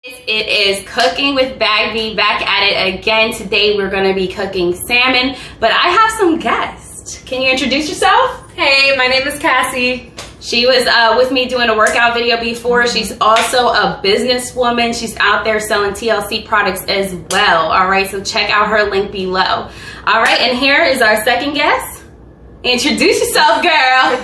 It is Cooking with Bagby, back at it again. Today we're going to be cooking salmon, but I have some guests. Can you introduce yourself? Hey, my name is Cassie. She was with me doing a workout video before. She's also a businesswoman. She's out there selling TLC products as well. All right, so check out her link below. All right, and here is our second guest. Introduce yourself, girl.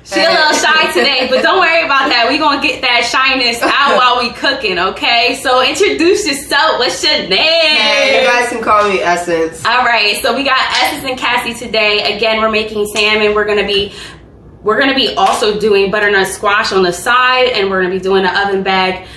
She a little shy today, but don't worry about that. We're going to get that shyness out while we cooking, okay? So introduce yourself. What's your name? Hey, you guys can call me Essence. All right, so we got Essence and Cassie today. Again, we're making salmon. We're gonna be also doing butternut squash on the side, and we're gonna be doing an oven bag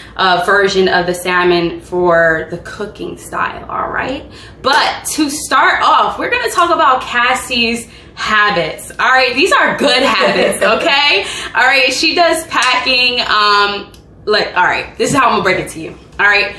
version of the salmon for the cooking style, all right? But to start off, we're gonna talk about Cassie's habits. All right, these are good habits, okay? All right, she does packing. All right, this is how I'm gonna break it to you. All right,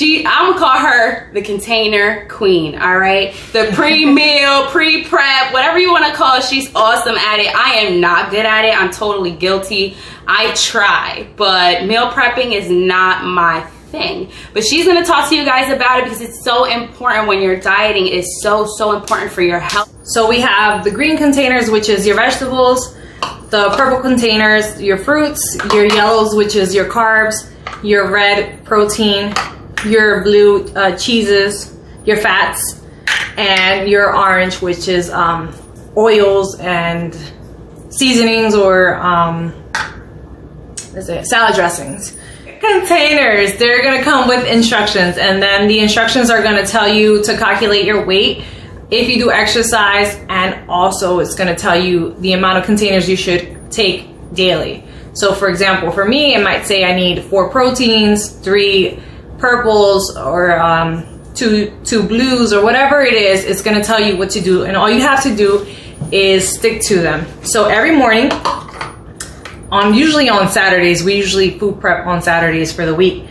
I'm gonna call her the container queen. All right, the pre-meal, pre-prep, whatever you want to call it. She's awesome at it. I am not good at it. I'm totally guilty. I try, but meal prepping is not my thing. But she's gonna talk to you guys about it because it's so important when you're dieting. It's so important for your health. So we have the green containers, which is your vegetables, the purple containers, your fruits, your yellows, which is your carbs, your red protein, your blue cheeses, your fats, and your orange, which is oils and seasonings or salad dressings. Containers, they're gonna come with instructions, and then the instructions are gonna tell you to calculate your weight if you do exercise, and also it's gonna tell you the amount of containers you should take daily. So for example, for me, it might say I need 4 proteins, 3 purples, or 2 blues, or whatever it is. It's gonna tell you what to do, and all you have to do is stick to them. So every morning, usually on Saturdays, we usually food prep on Saturdays for the week.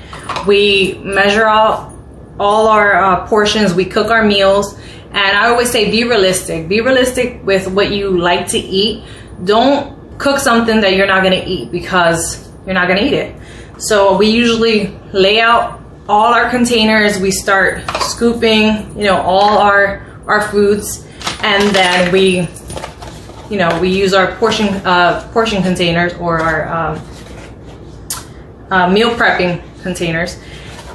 We measure out all our portions, we cook our meals, and I always say be realistic. Be realistic with what you like to eat. Don't cook something that you're not gonna eat because you're not gonna eat it. So we usually lay out all our containers. We start scooping, all our foods, and then we use our portion containers, or our meal prepping containers,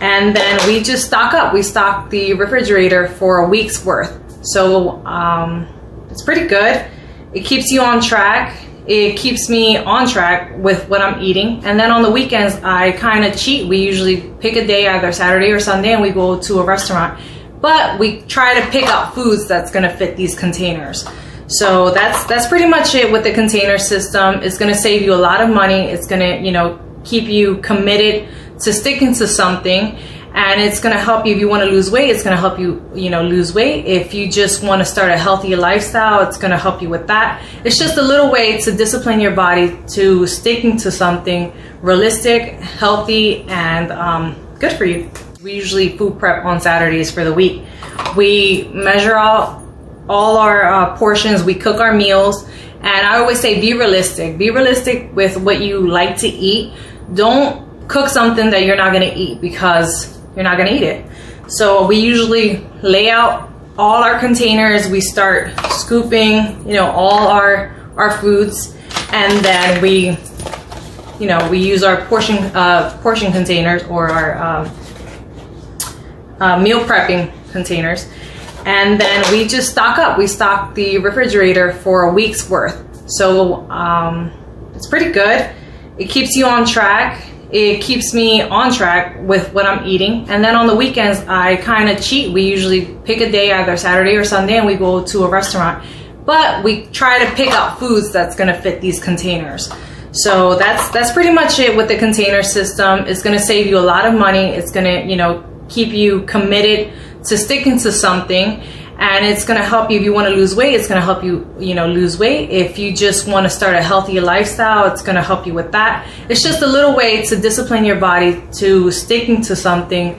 and then we just stock up. We stock the refrigerator for a week's worth. So it's pretty good. It keeps you on track. It keeps me on track with what I'm eating. And then on the weekends, I kind of cheat. We usually pick a day, either Saturday or Sunday, and we go to a restaurant. But we try to pick out foods that's gonna fit these containers. So that's pretty much it with the container system. It's gonna save you a lot of money. It's gonna, keep you committed to sticking to something. And it's gonna help you if you wanna lose weight. It's gonna help you, lose weight. If you just wanna start a healthier lifestyle, it's gonna help you with that. It's just a little way to discipline your body to sticking to something realistic, healthy, and good for you. We usually food prep on Saturdays for the week. We measure out all our portions, we cook our meals, and I always say be realistic. Be realistic with what you like to eat. Don't cook something that you're not gonna eat because you're not gonna eat it. So we usually lay out all our containers. We start scooping, all our foods, and then we use our portion containers, or our meal prepping containers, and then we just stock up. We stock the refrigerator for a week's worth. So it's pretty good. It keeps you on track. It keeps me on track with what I'm eating. And then on the weekends, I kind of cheat. We usually pick a day, either Saturday or Sunday, and we go to a restaurant. But we try to pick out foods that's gonna fit these containers. So that's pretty much it with the container system. It's gonna save you a lot of money. It's gonna, keep you committed to sticking to something. And it's gonna help you if you wanna lose weight. It's gonna help you, lose weight. If you just wanna start a healthier lifestyle, it's gonna help you with that. It's just a little way to discipline your body to sticking to something.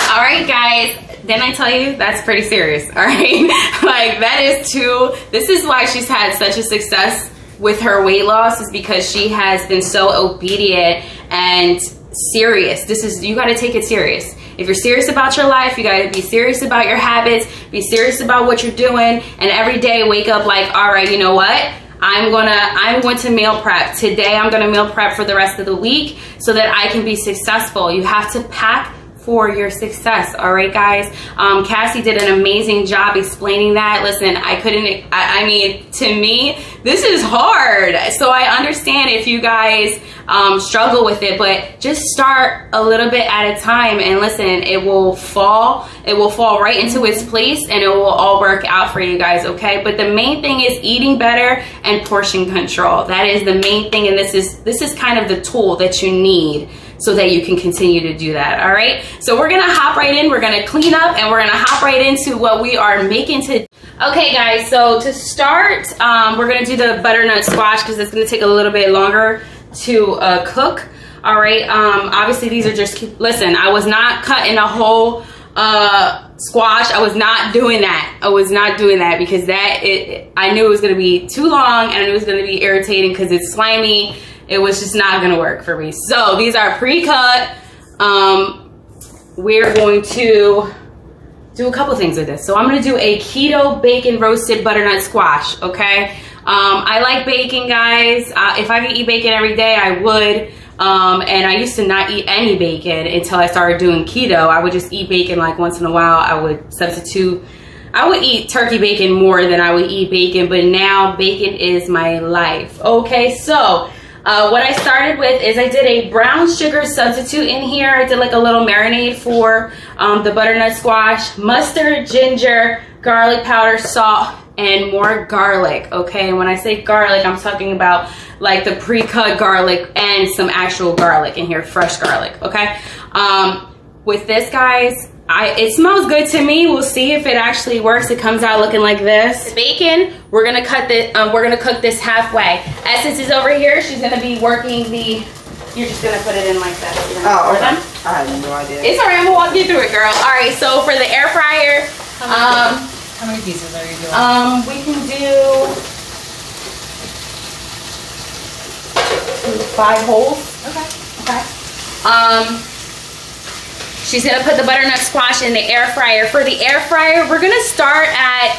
All right, guys. Didn't I tell you that's pretty serious? All right, like that is too. This is why she's had such a success with her weight loss, is because she has been so obedient and serious. You got to take it serious. If you're serious about your life, you got to be serious about your habits, be serious about what you're doing, and every day wake up like, all right, you know what? I'm going to meal prep. Today I'm going to meal prep for the rest of the week so that I can be successful. You have to pack for your success. All right, guys. Cassie did an amazing job explaining that. Listen, I mean, to me, this is hard. So I understand if you guys struggle with it, but just start a little bit at a time, and listen, it will fall right into its place, and it will all work out for you guys, okay? But the main thing is eating better and portion control. That is the main thing, and this is kind of the tool that you need so that you can continue to do that. All right, so we're gonna hop right in, we're gonna clean up, and we're gonna hop right into what we are making today. Okay guys, so to start, we're gonna do the butternut squash because it's gonna take a little bit longer to cook. All right, obviously these are just, listen, I was not cutting a whole squash. I was not doing that. I was not doing that because I knew it was gonna be too long, and I knew it was gonna be irritating because it's slimy. It was just not gonna work for me. So these are pre-cut. We're going to do a couple things with this. So I'm gonna do a keto bacon roasted butternut squash, okay? I like bacon, guys. If I could eat bacon every day, I would. And I used to not eat any bacon until I started doing keto. I would just eat bacon like once in a while. I would substitute. I would eat turkey bacon more than I would eat bacon, but now bacon is my life. Okay, so what I started with is I did a brown sugar substitute in here. I did like a little marinade for the butternut squash, mustard, ginger, garlic powder, salt, and more garlic. Okay, and when I say garlic, I'm talking about like the pre-cut garlic and some actual garlic in here, fresh garlic. Okay, with this, guys, it smells good to me. We'll see if it actually works. It comes out looking like this. The bacon, we're gonna cut this. We're gonna cook this halfway. Essence is over here. She's gonna be working the. You're just gonna put it in like that. Oh, okay. I had no idea. It's alright. I'm gonna walk you through it, girl. All right. So for the air fryer, how many pieces are you doing? we can do 5 holes. Okay. She's gonna put the butternut squash in the air fryer. For the air fryer, we're gonna start at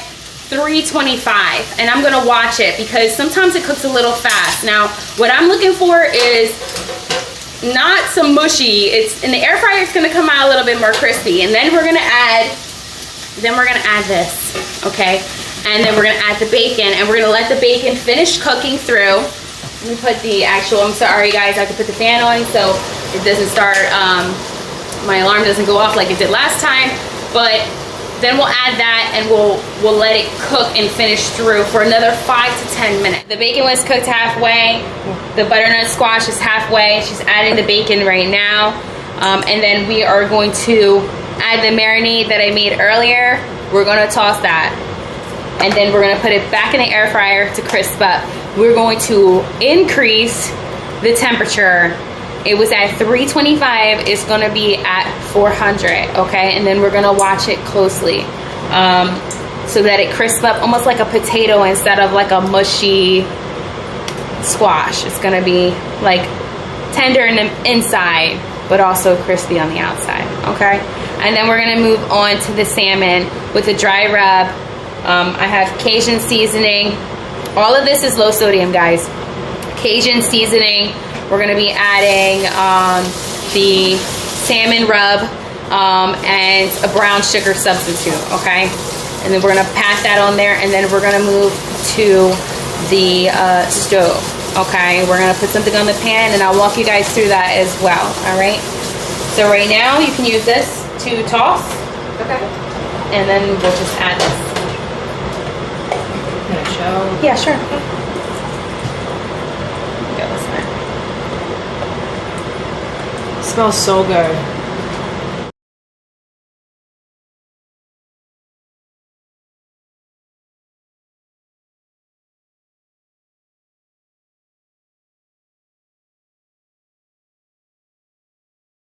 325, and I'm gonna watch it because sometimes it cooks a little fast. Now, what I'm looking for is not some mushy. It's in the air fryer. It's gonna come out a little bit more crispy, and then we're gonna add this, okay? And then we're gonna add the bacon, and we're gonna let the bacon finish cooking through. Let me put the actual. I'm sorry, guys. I have to put the fan on so it doesn't start. My alarm doesn't go off like it did last time, but then we'll add that and we'll let it cook and finish through for another 5 to 10 minutes. The bacon was cooked halfway. The butternut squash is halfway. She's adding the bacon right now. And then we are going to add the marinade that I made earlier. We're gonna toss that. And then we're gonna put it back in the air fryer to crisp up. We're going to increase the temperature. It was at 325, it's gonna be at 400, okay? And then we're gonna watch it closely so that it crisps up almost like a potato instead of like a mushy squash. It's gonna be like tender in the inside, but also crispy on the outside, okay? And then we're gonna move on to the salmon with the dry rub. I have Cajun seasoning. All of this is low sodium, guys. Cajun seasoning. We're gonna be adding the salmon rub and a brown sugar substitute, okay? And then we're gonna pat that on there, and then we're gonna move to the stove, okay? We're gonna put something on the pan, and I'll walk you guys through that as well, all right? So right now, you can use this to toss, okay? And then we'll just add this. Can I show? Yeah, sure. Smells so good.